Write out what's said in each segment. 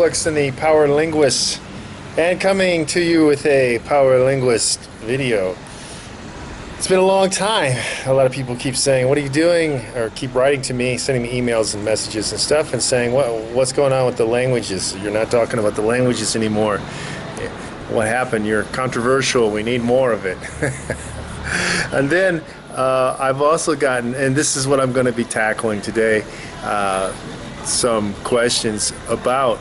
Clugston, the Power Linguist, and coming to you with a Power Linguist video. It's been a long time. A lot of people keep saying, what are you doing? Or keep writing to me, sending me emails and messages and stuff, and saying, what's going on with the languages? You're not talking about the languages anymore. What happened? You're controversial. We need more of it. And then I've also gotten, and this is what I'm going to be tackling today, some questions about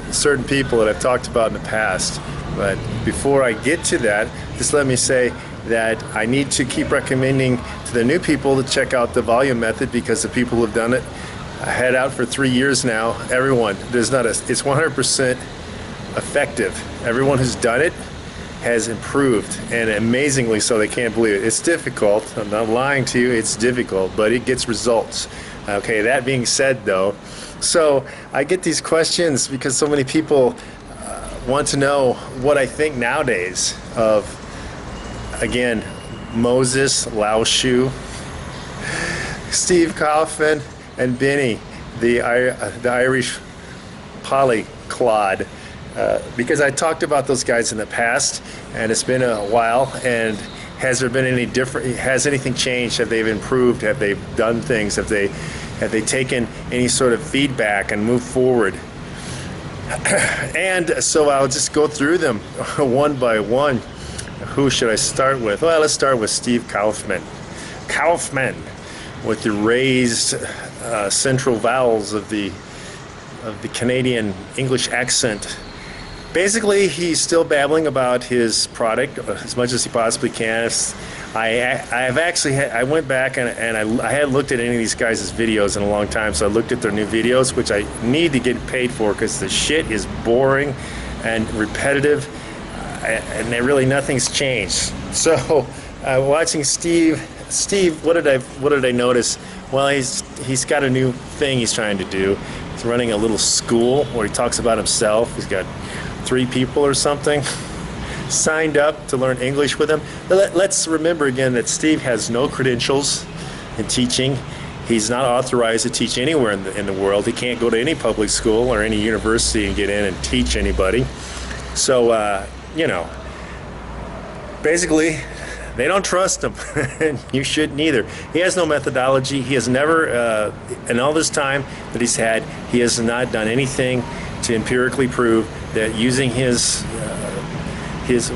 certain people that I've talked about in the past. But before I get to that, just let me say that I need to keep recommending to the new people to check out the volume method, because the people who've done it, I had out for 3 years now. Everyone, it's 100% effective. Everyone who's done it has improved, and amazingly so. They can't believe it. It's difficult. I'm not lying to you. It's difficult, but it gets results. Okay, that being said though, so I get these questions because so many people want to know what I think nowadays of, again, Moses, Laoshu, Steve Kaufman, and Benny, the Irish Polyglot. Because I talked about those guys in the past, and it's been a while, and has there been any different, has anything changed? Have they improved? Have they done things? Have they taken any sort of feedback and moved forward? And so I'll just go through them one by one. Who should I start with? Well, let's start with Steve Kaufman. Kaufman, with the raised central vowels of the Canadian English accent. Basically, he's still babbling about his product as much as he possibly can. I went back and I hadn't looked at any of these guys' videos in a long time, so I looked at their new videos, which I need to get paid for because the shit is boring and repetitive, and really nothing's changed. So, watching Steve, what did I notice? Well, he's got a new thing he's trying to do. He's running a little school where he talks about himself. He's got 3 people or something signed up to learn English with him. Let's remember again that Steve has no credentials in teaching. He's not authorized to teach anywhere in the world. He can't go to any public school or any university and get in and teach anybody. So, you know, basically, they don't trust him, and you shouldn't either. He has no methodology. He has never, in all this time that he's had, he has not done anything to empirically prove that using his,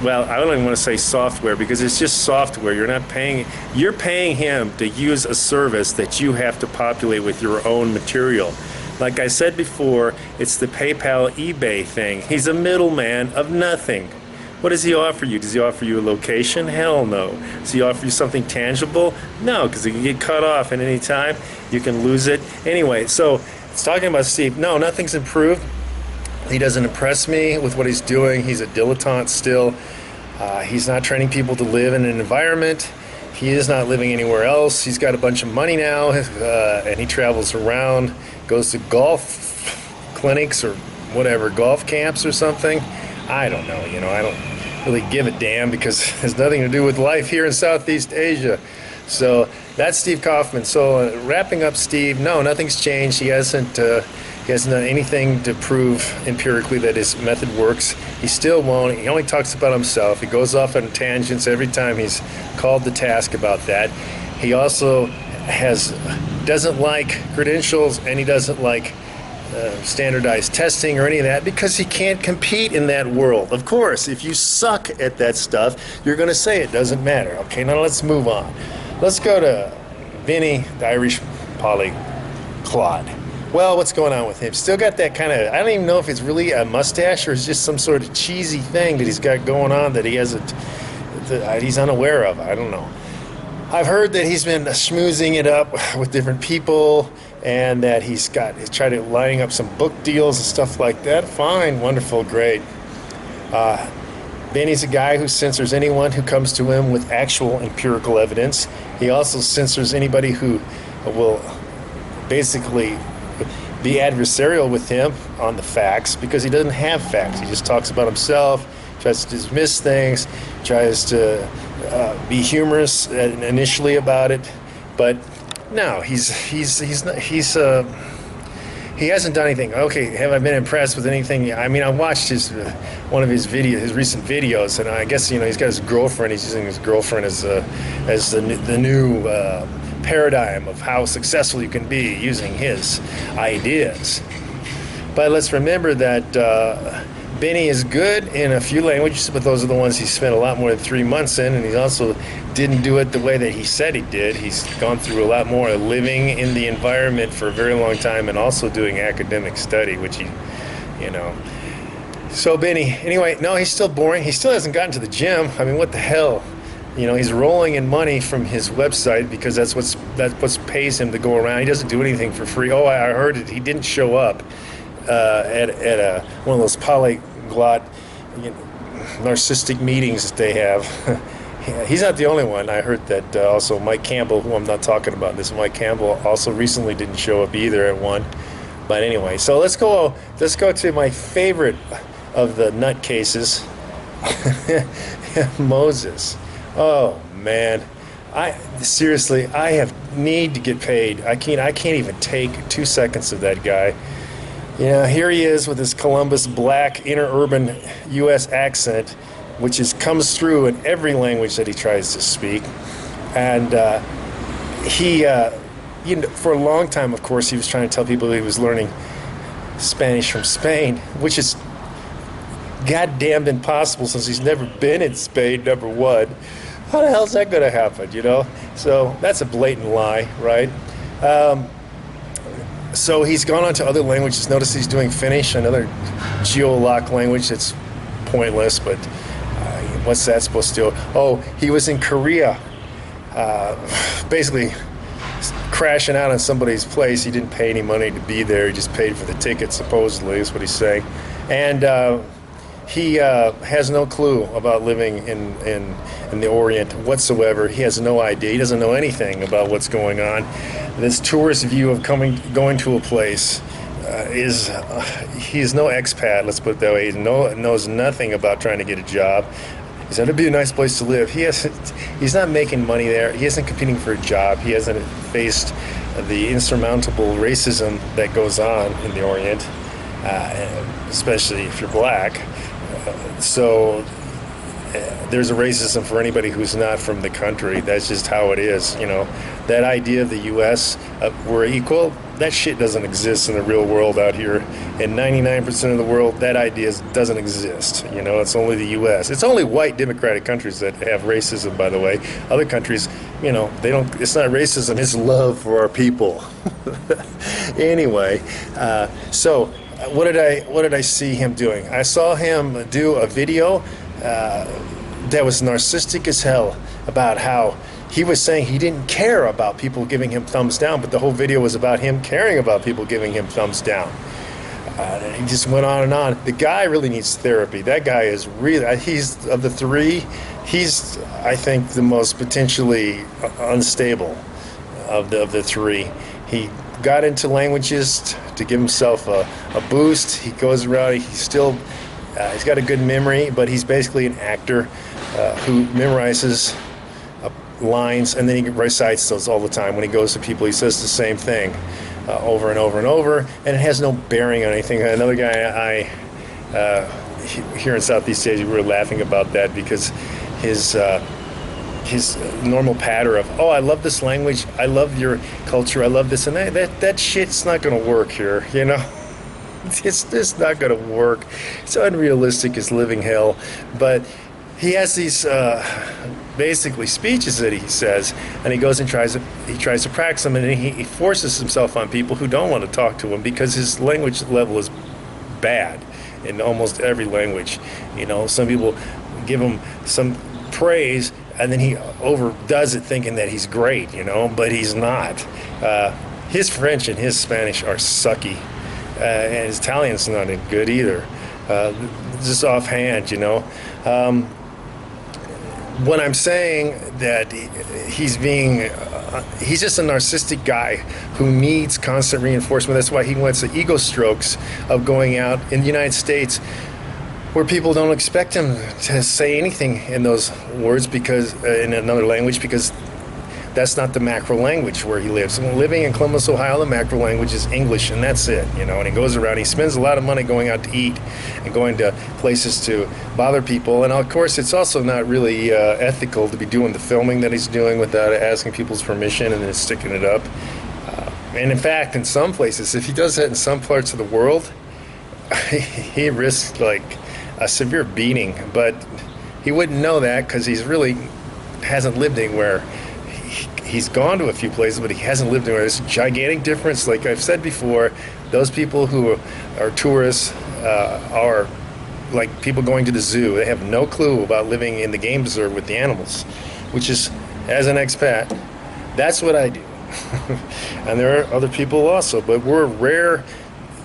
well, I don't even want to say software, because it's just software. You're paying him to use a service that you have to populate with your own material. Like I said before, it's the PayPal, eBay thing. He's a middleman of nothing. What does he offer you? Does he offer you a location? Hell no. Does he offer you something tangible? No, because it can get cut off at any time. You can lose it. Anyway, so it's talking about Steve. No, nothing's improved. He doesn't impress me with what he's doing. He's a dilettante still. He's not training people to live in an environment. He is not living anywhere else. He's got a bunch of money now, and he travels around, goes to golf clinics or whatever, golf camps or something. I don't know, you know, I don't really give a damn, because it has nothing to do with life here in Southeast Asia. So that's Steve Kaufman. So wrapping up Steve, no, nothing's changed. He hasn't done anything to prove empirically that his method works. He still won't. He only talks about himself. He goes off on tangents every time he's called to task about that. He also doesn't like credentials, and he doesn't like standardized testing or any of that, because he can't compete in that world. Of course, if you suck at that stuff, you're going to say it doesn't matter. Okay, now let's move on. Let's go to Vinny, the Irish Polyglot. Well, what's going on with him? Still got that kind of, I don't even know if it's really a mustache or it's just some sort of cheesy thing that he's got going on that he's unaware of. I don't know. I've heard that he's been schmoozing it up with different people, and that he's tried to lining up some book deals and stuff like that. Fine, wonderful, great. Benny's a guy who censors anyone who comes to him with actual empirical evidence. He also censors anybody who will basically be adversarial with him on the facts, because he doesn't have facts. He just talks about himself, tries to dismiss things, tries to be humorous initially about it, but no, he's he hasn't done anything. Okay, have I been impressed with anything? I mean, I watched one of his recent videos, and I guess he's got his girlfriend. He's using his girlfriend as the new paradigm of how successful you can be using his ideas. But let's remember that Benny is good in a few languages, but those are the ones he spent a lot more than 3 months in, and he also didn't do it the way that he said he did. He's gone through a lot more living in the environment for a very long time and also doing academic study, which So Benny, anyway, no, he's still boring. He still hasn't gotten to the gym. I mean, what the hell? He's rolling in money from his website because that's what pays him to go around. He doesn't do anything for free. Oh, I heard it. He didn't show up at one of those polyglot narcissistic meetings that they have. He's not the only one. I heard that also Mike Campbell, who I'm not talking about, this Mike Campbell also recently didn't show up either at one. But anyway, so let's go to my favorite of the nutcases, Moses. Oh man, I need to get paid. I can't even take 2 seconds of that guy. Here he is with his Columbus black interurban U.S. accent, which comes through in every language that he tries to speak. And he for a long time, of course, he was trying to tell people he was learning Spanish from Spain, which is goddamn impossible since he's never been in Spain, number one. How the hell is that going to happen, So that's a blatant lie, right? So he's gone on to other languages. Notice he's doing Finnish, another geolock language that's pointless, but what's that supposed to do? Oh, he was in Korea, basically crashing out on somebody's place. He didn't pay any money to be there. He just paid for the ticket, supposedly, is what he's saying. And he has no clue about living in the Orient whatsoever. He has no idea. He doesn't know anything about what's going on. This tourist view of going to a place he's no expat, let's put it that way. He knows nothing about trying to get a job. He said it'd be a nice place to live. He's not making money there. He isn't competing for a job. He hasn't faced the insurmountable racism that goes on in the Orient, especially if you're black. So there's a racism for anybody who's not from the country. That's just how it is. That idea of the U.S. We're equal, that shit doesn't exist in the real world out here. In 99% of the world, that idea doesn't exist. It's only the U.S. It's only white democratic countries that have racism, by the way. Other countries, they don't. It's not racism. It's love for our people. Anyway, so what did I see him doing? I saw him do a video that was narcissistic as hell about how he was saying he didn't care about people giving him thumbs down, but the whole video was about him caring about people giving him thumbs down. He just went on and on. The guy really needs therapy. That guy is really, he's, of the three, he's, I think, the most potentially unstable of the three. He got into languages to give himself a boost. He goes around, he's got a good memory, but he's basically an actor who memorizes lines and then he recites those all the time. When he goes to people, he says the same thing over and over and over, and it has no bearing on anything. Another guy here in Southeast Asia, we were laughing about that because his normal patter of, oh, I love this language, I love your culture, I love this and that shit's not going to work here, It's just not going to work. It's unrealistic as living hell. But he has these basically speeches that he says, and he goes and tries to practice them, and he forces himself on people who don't want to talk to him because his language level is bad in almost every language. Some people give him some praise, and then he overdoes it thinking that he's great, but he's not. His French and his Spanish are sucky. And his Italian's not good either. Just offhand, When I'm saying that he's just a narcissistic guy who needs constant reinforcement. That's why he wants the ego strokes of going out in the United States where people don't expect him to say anything in those words because in another language, because that's not the macro language where he lives. And living in Columbus, Ohio, the macro language is English, and that's it, you know. And he goes around, he spends a lot of money going out to eat and going to places to bother people. And of course, it's also not really ethical to be doing the filming that he's doing without asking people's permission and then sticking it up. And in fact, in some places, if he does that in some parts of the world, he risks like a severe beating. But he wouldn't know that because he's really hasn't lived anywhere. He's gone to a few places, but he hasn't lived anywhere. There's a gigantic difference. Like I've said before, those people who are tourists are like people going to the zoo. They have no clue about living in the game preserve with the animals, which is, as an expat, that's what I do. And there are other people also, but we're a rare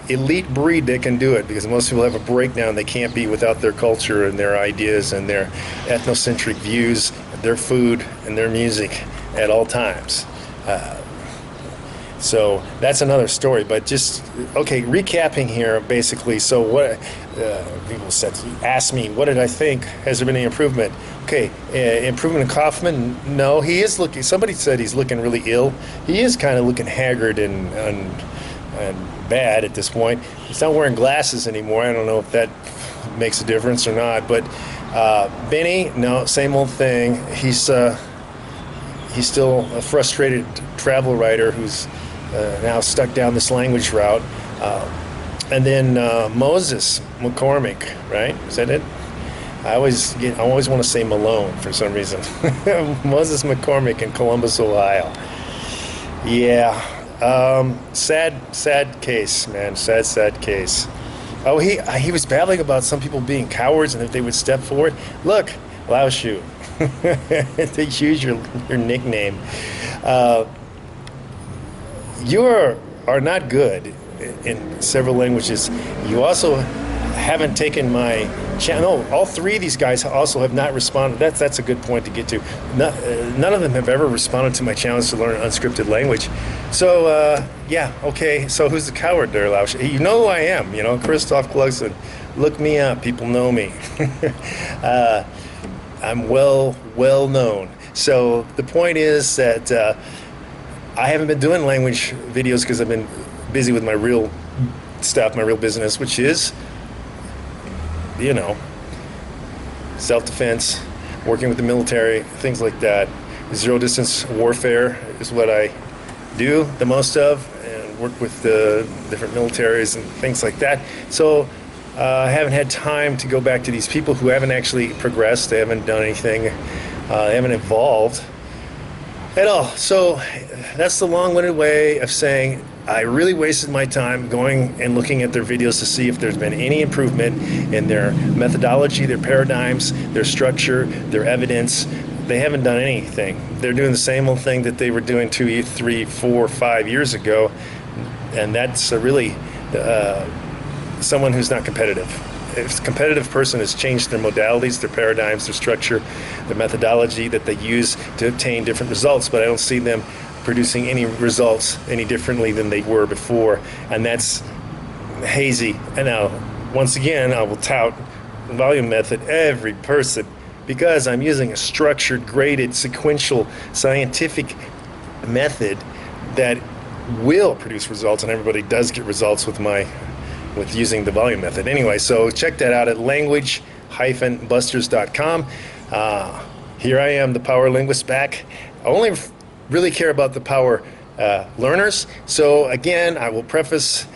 elite breed that can do it, because most people have a breakdown. They can't be without their culture and their ideas and their ethnocentric views, their food and their music at all times. So that's another story. But just, okay, recapping here, basically. So what people said, asked me, what did I think? Has there been any improvement? Okay, improvement in Kaufman? No, he is looking, somebody said he's looking really ill. He is kind of looking haggard and bad at this point. He's not wearing glasses anymore. I don't know if that makes a difference or not. But Benny, no, same old thing. He's still a frustrated travel writer who's now stuck down this language route. And then Moses McCormick, right? Is that it? I always want to say Malone for some reason. Moses McCormick in Columbus, Ohio. Yeah. Sad case, man. Sad case. Oh, he was babbling about some people being cowards and if they would step forward. Look, Laoshu. To use your nickname. You are not good in several languages. You also haven't taken my channel. No, all three of these guys also have not responded. That's a good point to get to. None of them have ever responded to my challenge to learn an unscripted language. So yeah, okay. So who's the coward there, Laoshu? You know who I am. You know, Christophe Clugston. Look me up. People know me. I'm well known. So the point is that I haven't been doing language videos because I've been busy with my real stuff, my real business, which is, you know, self-defense, working with the military, things like that. Zero distance warfare is what I do the most of, and work with the different militaries and things like that. So I haven't had time to go back to these people who haven't actually progressed. They haven't done anything. They haven't evolved at all. So that's the long-winded way of saying I really wasted my time going and looking at their videos to see if there's been any improvement in their methodology, their paradigms, their structure, their evidence. They haven't done anything. They're doing the same old thing that they were doing 2, 3, 4, 5 years ago, and that's really someone who's not competitive. If a competitive person has changed their modalities, their paradigms, their structure, their methodology that they use to obtain different results, but I don't see them producing any results any differently than they were before, and that's hazy. And now, once again, I will tout the volume method every person because I'm using a structured, graded, sequential, scientific method that will produce results, and everybody does get results with using the volume method. Anyway, so check that out at language-busters.com. Here I am, the Power Linguist, back. I only really care about the power learners. So again, I will preface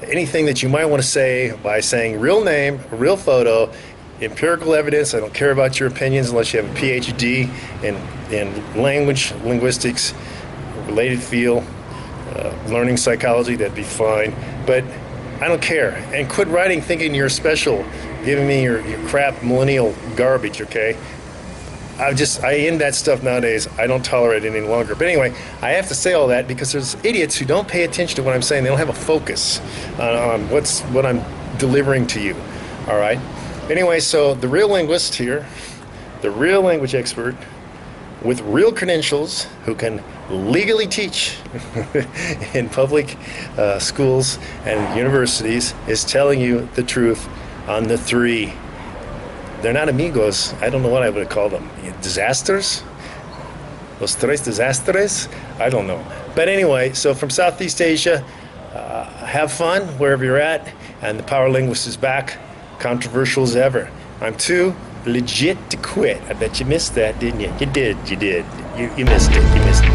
anything that you might want to say by saying real name, real photo, empirical evidence. I don't care about your opinions unless you have a PhD in language, linguistics, related field, learning psychology. That'd be fine. But I don't care. And quit writing thinking you're special, giving me your crap millennial garbage, okay? I end that stuff nowadays. I don't tolerate it any longer. But anyway, I have to say all that because there's idiots who don't pay attention to what I'm saying. They don't have a focus on what I'm delivering to you, all right? Anyway, so the real linguist here, the real language expert with real credentials who can legally teach in public schools and universities is telling you the truth on the three. They're not amigos. I don't know what I would call them. Disasters? Los Tres Desastres? I don't know. But anyway, so from Southeast Asia, have fun wherever you're at. And the Power Linguist is back, controversial as ever. I'm too legit to quit. I bet you missed that, didn't you? You did. You missed it.